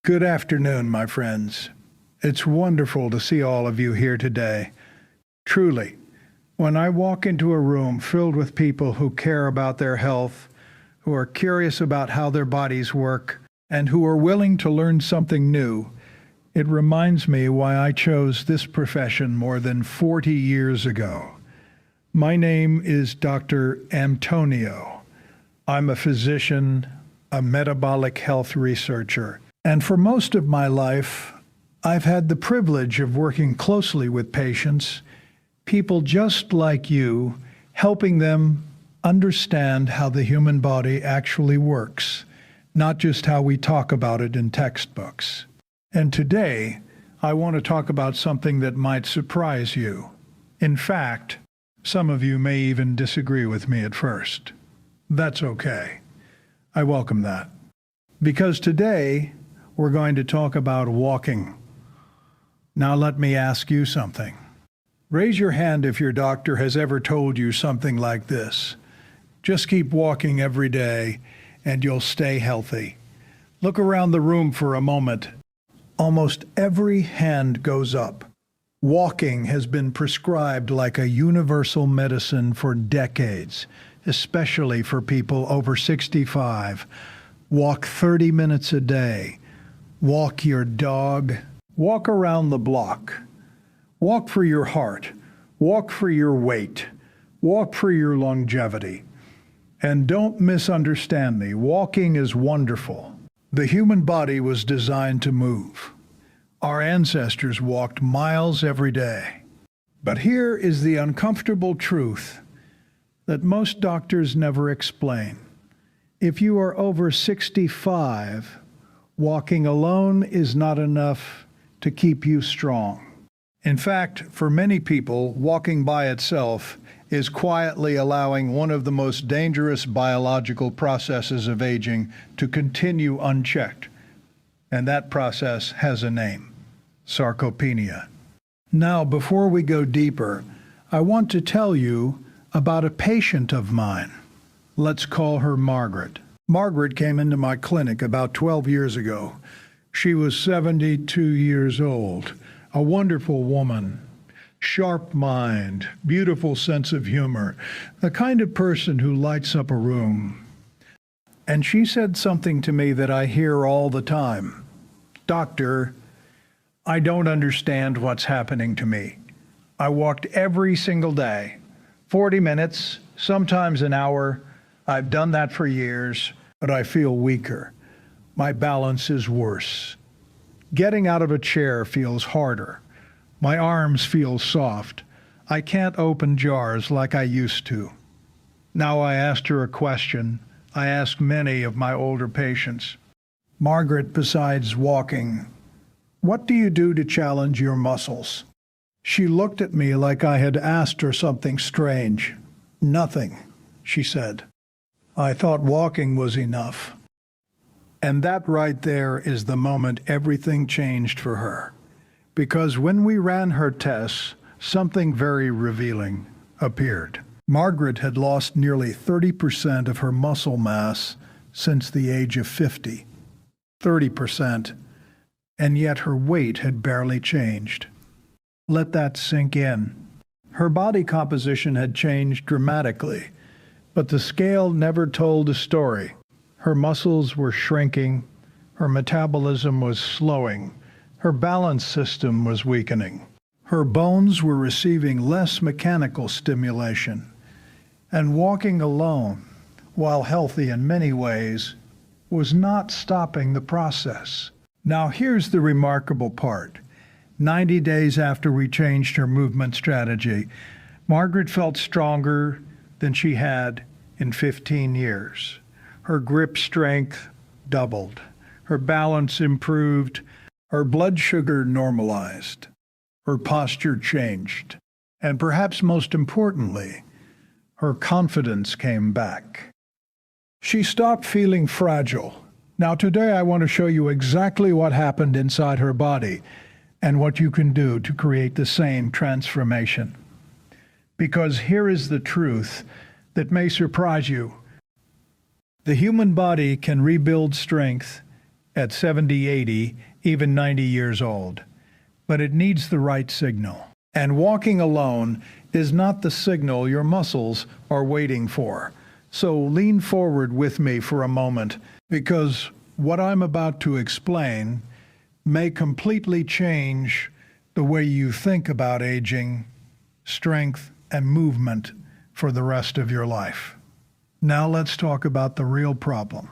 Good afternoon, my friends. It's wonderful to see all of you here today. Truly, when I walk into a room filled with people who care about their health, who are curious about how their bodies work, and who are willing to learn something new, it reminds me why I chose this profession more than 40 years ago. My name is Dr. Antonio. I'm a physician, a metabolic health researcher, and for most of my life, I've had the privilege of working closely with patients, people just like you, helping them understand how the human body actually works, not just how we talk about it in textbooks. And today, I want to talk about something that might surprise you. In fact, some of you may even disagree with me at first. That's okay. I welcome that. Because today, we're going to talk about walking. Now let me ask you something. Raise your hand if your doctor has ever told you something like this. Just keep walking every day and you'll stay healthy. Look around the room for a moment. Almost every hand goes up. Walking has been prescribed like a universal medicine for decades, especially for people over 65. Walk 30 minutes a day. Walk your dog. Walk around the block. Walk for your heart. Walk for your weight. Walk for your longevity. And don't misunderstand me. Walking is wonderful. The human body was designed to move. Our ancestors walked miles every day. But here is the uncomfortable truth that most doctors never explain. If you are over 65, walking alone is not enough to keep you strong. In fact, for many people, walking by itself is quietly allowing one of the most dangerous biological processes of aging to continue unchecked. And that process has a name: sarcopenia. Now, before we go deeper, I want to tell you about a patient of mine. Let's call her Margaret. Margaret came into my clinic about 12 years ago. She was 72 years old, a wonderful woman, sharp mind, beautiful sense of humor, the kind of person who lights up a room. And she said something to me that I hear all the time. "Doctor, I don't understand what's happening to me. I walked every single day, 40 minutes, sometimes an hour. I've done that for years, but I feel weaker. My balance is worse. Getting out of a chair feels harder. My arms feel soft. I can't open jars like I used to." Now I asked her a question I ask many of my older patients. "Margaret, besides walking, what do you do to challenge your muscles?" She looked at me like I had asked her something strange. "Nothing," she said. I thought walking was enough. And that right there is the moment everything changed for her. Because when we ran her tests, something very revealing appeared. Margaret had lost nearly 30% of her muscle mass since the age of 50. 30%. And yet her weight had barely changed. Let that sink in. Her body composition had changed dramatically, but the scale never told a story. Her muscles were shrinking, her metabolism was slowing, her balance system was weakening. Her bones were receiving less mechanical stimulation. And walking alone, while healthy in many ways, was not stopping the process. Now here's the remarkable part. 90 days after we changed her movement strategy, Margaret felt stronger than she had in 15 years. Her grip strength doubled. Her balance improved. Her blood sugar normalized. Her posture changed. And perhaps most importantly, her confidence came back. She stopped feeling fragile. Now today I want to show you exactly what happened inside her body and what you can do to create the same transformation. Because here is the truth that may surprise you. The human body can rebuild strength at 70, 80, even 90 years old. But it needs the right signal. And walking alone is not the signal your muscles are waiting for. So lean forward with me for a moment, because what I'm about to explain may completely change the way you think about aging, strength, and movement for the rest of your life. Now let's talk about the real problem.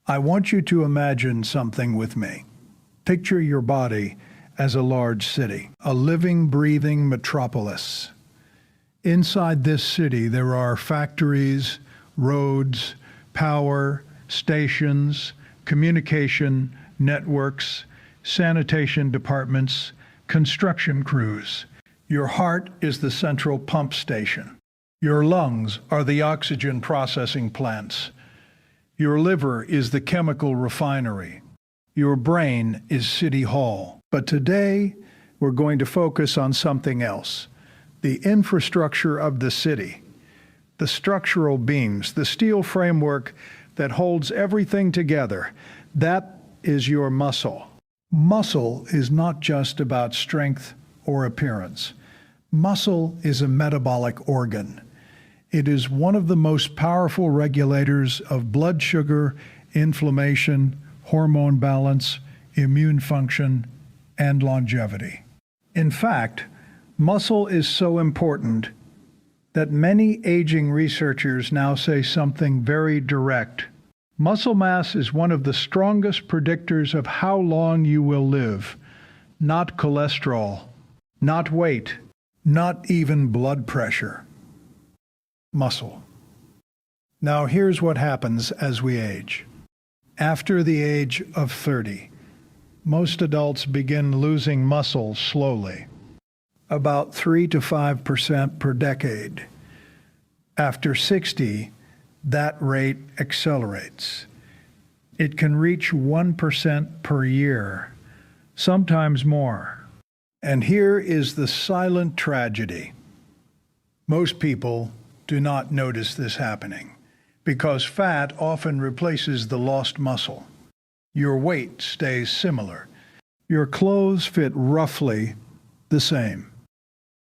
I want you to imagine something with me. Picture your body as a large city, a living, breathing metropolis. Inside this city, there are factories, roads, power, stations, communication, networks, sanitation departments, construction crews. Your heart is the central pump station. Your lungs are the oxygen processing plants. Your liver is the chemical refinery. Your brain is City Hall. But today, we're going to focus on something else. The infrastructure of the city. The structural beams, the steel framework that holds everything together. That is your muscle. Muscle is not just about strength or appearance. Muscle is a metabolic organ. It is one of the most powerful regulators of blood sugar, inflammation, hormone balance, immune function, and longevity. In fact, muscle is so important that many aging researchers now say something very direct. Muscle mass is one of the strongest predictors of how long you will live, not cholesterol, not weight, not even blood pressure. Muscle. Now here's what happens as we age. After the age of 30, most adults begin losing muscle slowly, about 3 to 5% per decade. After 60, that rate accelerates. It can reach 1% per year, sometimes more. And here is the silent tragedy. Most people do not notice this happening because fat often replaces the lost muscle. Your weight stays similar. Your clothes fit roughly the same.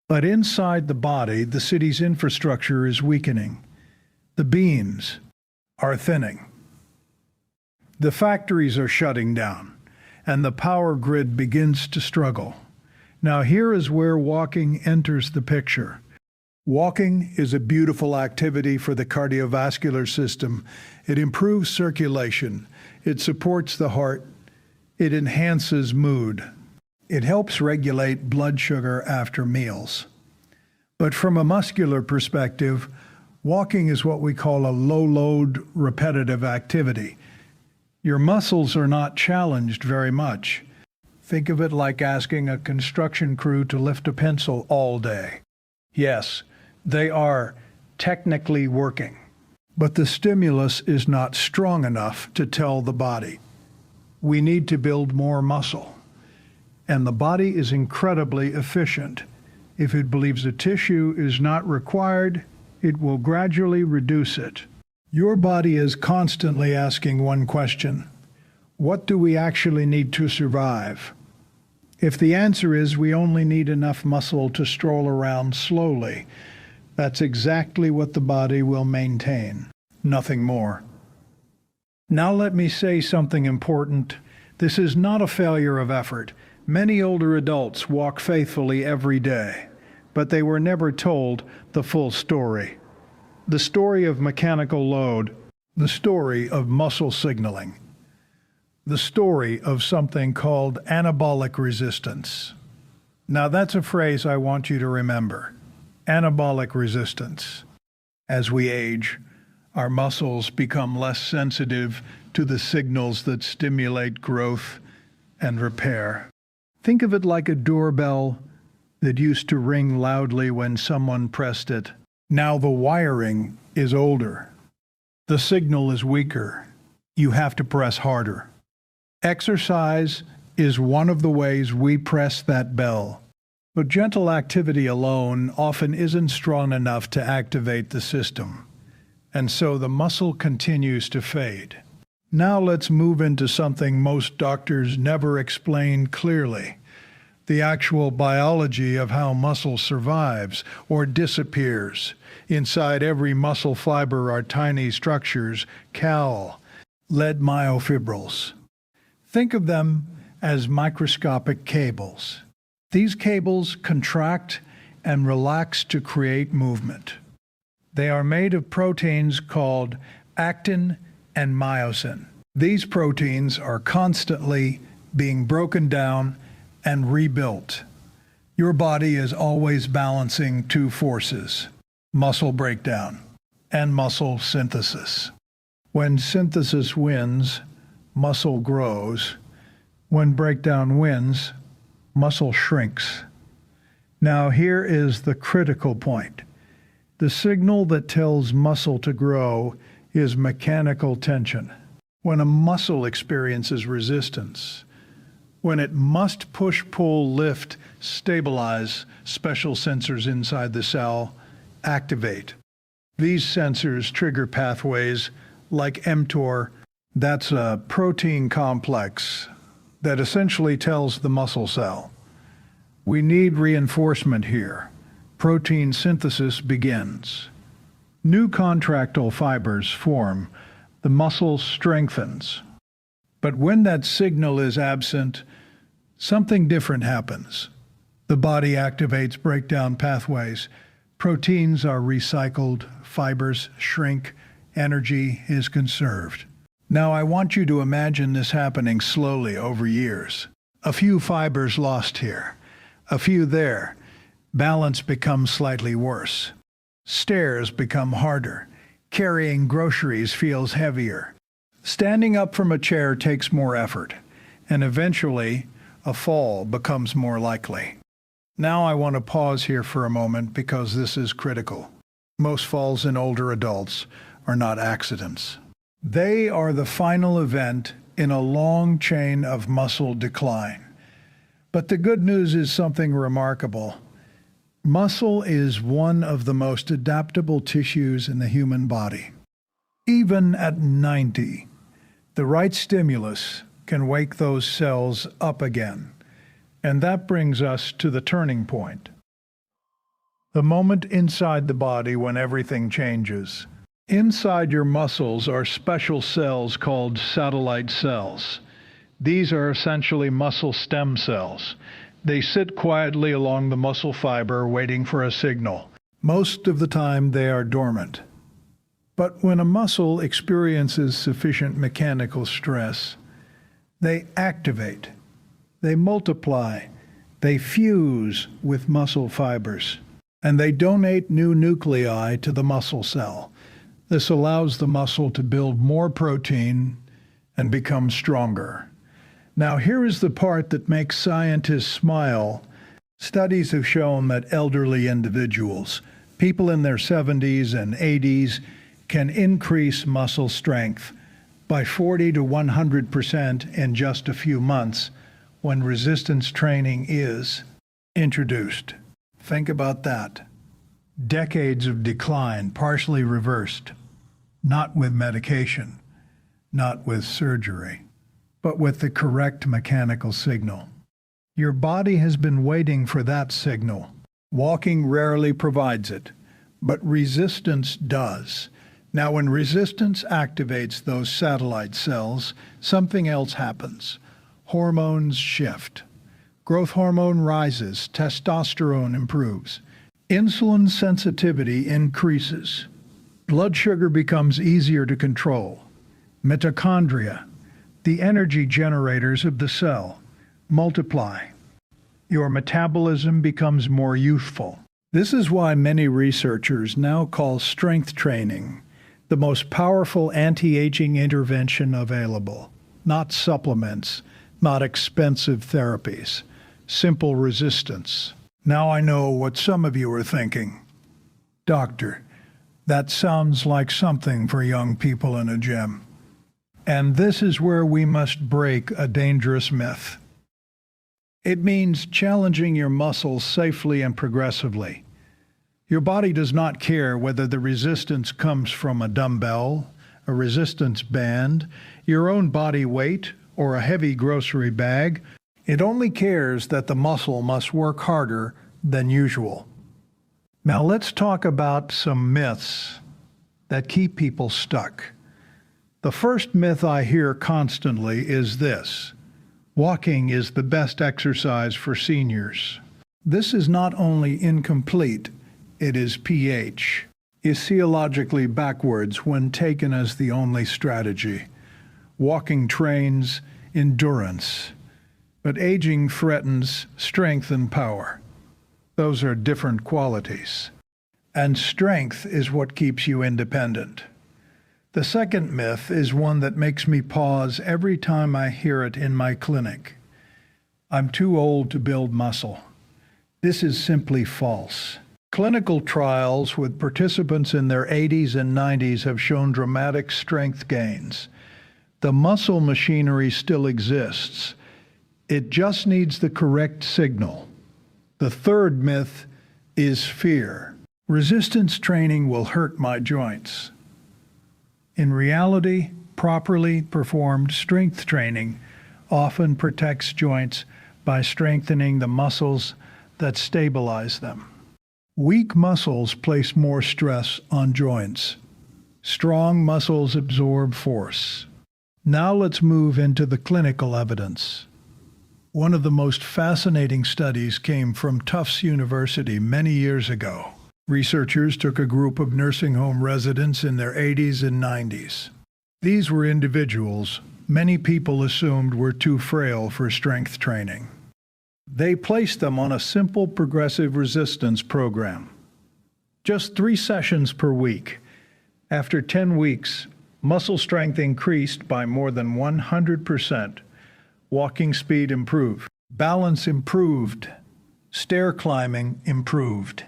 But inside the body, the city's infrastructure is weakening. The beams are thinning. The factories are shutting down, and the power grid begins to struggle. Now here is where walking enters the picture. Walking is a beautiful activity for the cardiovascular system. It improves circulation. It supports the heart. It enhances mood. It helps regulate blood sugar after meals. But from a muscular perspective, walking is what we call a low-load repetitive activity. Your muscles are not challenged very much. Think of it like asking a construction crew to lift a pencil all day. Yes, they are technically working, but the stimulus is not strong enough to tell the body, we need to build more muscle. And the body is incredibly efficient. If it believes a tissue is not required, it will gradually reduce it. Your body is constantly asking one question: what do we actually need to survive? If the answer is we only need enough muscle to stroll around slowly, that's exactly what the body will maintain, nothing more. Now let me say something important. This is not a failure of effort. Many older adults walk faithfully every day, but they were never told the full story. The story of mechanical load, the story of muscle signaling, the story of something called anabolic resistance. Now that's a phrase I want you to remember. Anabolic resistance. As we age, our muscles become less sensitive to the signals that stimulate growth and repair. Think of it like a doorbell that used to ring loudly when someone pressed it. Now the wiring is older. The signal is weaker. You have to press harder. Exercise is one of the ways we press that bell. But gentle activity alone often isn't strong enough to activate the system, and so the muscle continues to fade. Now let's move into something most doctors never explain clearly: the actual biology of how muscle survives or disappears. Inside every muscle fiber are tiny structures, led myofibrils. Think of them as microscopic cables. These cables contract and relax to create movement. They are made of proteins called actin and myosin. These proteins are constantly being broken down and rebuilt. Your body is always balancing two forces: muscle breakdown and muscle synthesis. When synthesis wins, muscle grows. When breakdown wins, muscle shrinks. Now here is the critical point. The signal that tells muscle to grow is mechanical tension. When a muscle experiences resistance, when it must push, pull, lift, stabilize, special sensors inside the cell activate. These sensors trigger pathways like mTOR. That's a protein complex that essentially tells the muscle cell, we need reinforcement here. Protein synthesis begins. New contractile fibers form. The muscle strengthens. But when that signal is absent, something different happens. The body activates breakdown pathways. Proteins are recycled, fibers shrink, energy is conserved. Now I want you to imagine this happening slowly over years. A few fibers lost here, a few there. Balance becomes slightly worse. Stairs become harder. Carrying groceries feels heavier. Standing up from a chair takes more effort. And eventually, a fall becomes more likely. Now I want to pause here for a moment because this is critical. Most falls in older adults are not accidents. They are the final event in a long chain of muscle decline. But the good news is something remarkable. Muscle is one of the most adaptable tissues in the human body. Even at 90, the right stimulus can wake those cells up again. And that brings us to the turning point. The moment inside the body when everything changes. Inside your muscles are special cells called satellite cells. These are essentially muscle stem cells. They sit quietly along the muscle fiber waiting for a signal. Most of the time they are dormant. But when a muscle experiences sufficient mechanical stress, they activate, they multiply, they fuse with muscle fibers, and they donate new nuclei to the muscle cell. This allows the muscle to build more protein and become stronger. Now, here is the part that makes scientists smile. Studies have shown that elderly individuals, people in their 70s and 80s, can increase muscle strength by 40 to 100% in just a few months when resistance training is introduced. Think about that. Decades of decline partially reversed, not with medication, not with surgery, but with the correct mechanical signal. Your body has been waiting for that signal. Walking rarely provides it, but resistance does. Now, when resistance activates those satellite cells, something else happens. Hormones shift. Growth hormone rises, testosterone improves. Insulin sensitivity increases. Blood sugar becomes easier to control. Mitochondria, the energy generators of the cell, multiply. Your metabolism becomes more youthful. This is why many researchers now call strength training the most powerful anti-aging intervention available. Not supplements, not expensive therapies, simple resistance. Now I know what some of you are thinking. Doctor, that sounds like something for young people in a gym. And this is where we must break a dangerous myth. It means challenging your muscles safely and progressively. Your body does not care whether the resistance comes from a dumbbell, a resistance band, your own body weight, or a heavy grocery bag. It only cares that the muscle must work harder than usual. Now let's talk about some myths that keep people stuck. The first myth I hear constantly is this: walking is the best exercise for seniors. This is not only incomplete, it is physiologically backwards when taken as the only strategy. Walking trains endurance, but aging threatens strength and power. Those are different qualities. And strength is what keeps you independent. The second myth is one that makes me pause every time I hear it in my clinic. I'm too old to build muscle. This is simply false. Clinical trials with participants in their 80s and 90s have shown dramatic strength gains. The muscle machinery still exists. It just needs the correct signal. The third myth is fear. Resistance training will hurt my joints. In reality, properly performed strength training often protects joints by strengthening the muscles that stabilize them. Weak muscles place more stress on joints. Strong muscles absorb force. Now let's move into the clinical evidence. One of the most fascinating studies came from Tufts University many years ago. Researchers took a group of nursing home residents in their 80s and 90s. These were individuals many people assumed were too frail for strength training. They placed them on a simple progressive resistance program. Just 3 sessions per week. After 10 weeks, muscle strength increased by more than 100%. Walking speed improved. Balance improved. Stair climbing improved.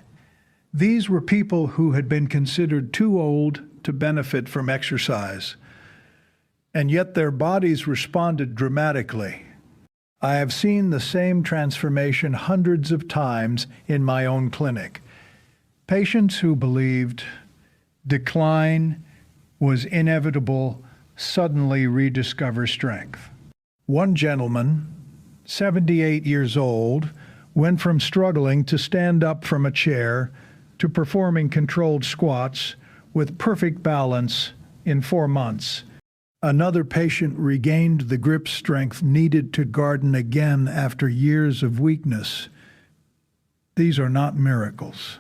These were people who had been considered too old to benefit from exercise, and yet their bodies responded dramatically. I have seen the same transformation hundreds of times in my own clinic. Patients who believed decline was inevitable suddenly rediscover strength. One gentleman, 78 years old, went from struggling to stand up from a chair to performing controlled squats with perfect balance in 4 months. Another patient regained the grip strength needed to garden again after years of weakness. These are not miracles.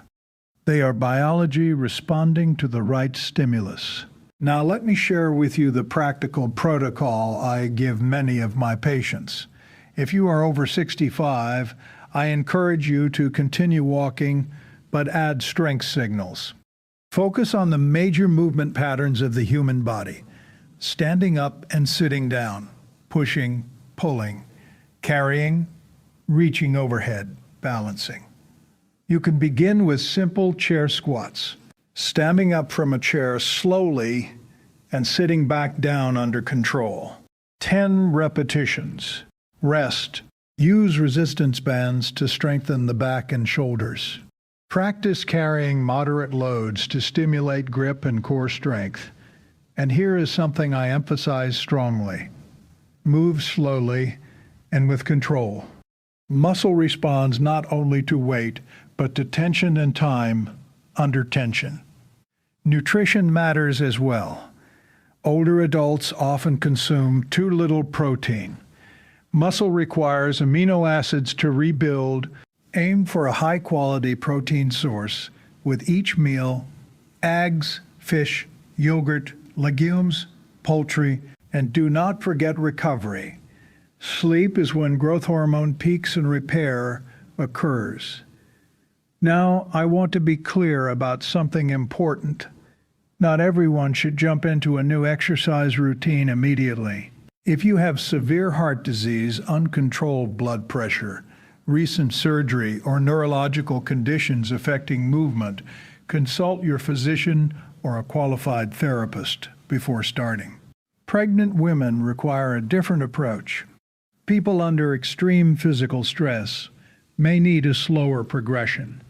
They are biology responding to the right stimulus. Now let me share with you the practical protocol I give many of my patients. If you are over 65, I encourage you to continue walking, but add strength signals. Focus on the major movement patterns of the human body: standing up and sitting down, pushing, pulling, carrying, reaching overhead, balancing. You can begin with simple chair squats, standing up from a chair slowly and sitting back down under control. 10 repetitions. Rest. Use resistance bands to strengthen the back and shoulders. Practice carrying moderate loads to stimulate grip and core strength. And here is something I emphasize strongly. Move slowly and with control. Muscle responds not only to weight, but to tension and time under tension. Nutrition matters as well. Older adults often consume too little protein. Muscle requires amino acids to rebuild. Aim for a high-quality protein source with each meal: eggs, fish, yogurt, legumes, poultry, and do not forget recovery. Sleep is when growth hormone peaks and repair occurs. Now, I want to be clear about something important. Not everyone should jump into a new exercise routine immediately. If you have severe heart disease, uncontrolled blood pressure, recent surgery, or neurological conditions affecting movement, consult your physician or a qualified therapist before starting. Pregnant women require a different approach. People under extreme physical stress may need a slower progression.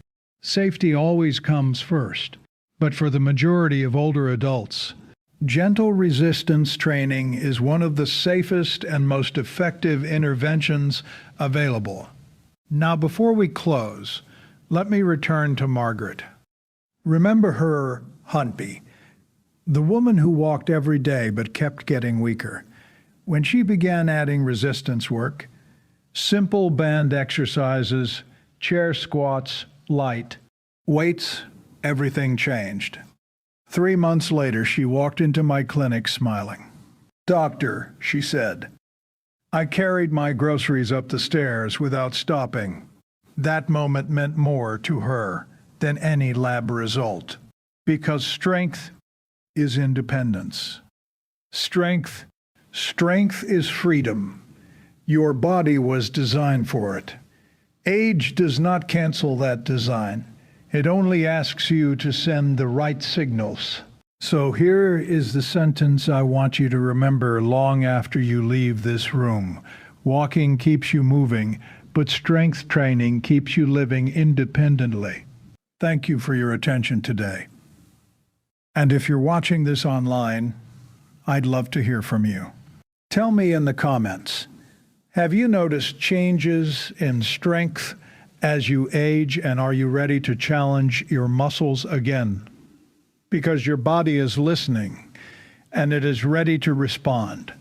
Safety always comes first, but for the majority of older adults, Gentle resistance training is one of the safest and most effective interventions available. Now, before we close, let me return to Margaret. Remember her Huntby, the woman who walked every day but kept getting weaker. When she began adding resistance work, simple band exercises, chair squats, light, weights, everything changed. 3 months later, she walked into my clinic smiling. "Doctor," she said, "I carried my groceries up the stairs without stopping." That moment meant more to her than any lab result, because strength is independence. Strength is freedom. Your body was designed for it. Age does not cancel that design. It only asks you to send the right signals. So here is the sentence I want you to remember long after you leave this room. Walking keeps you moving, but strength training keeps you living independently. Thank you for your attention today. And if you're watching this online, I'd love to hear from you. Tell me in the comments, have you noticed changes in strength as you age, and are you ready to challenge your muscles again? Because your body is listening and it is ready to respond.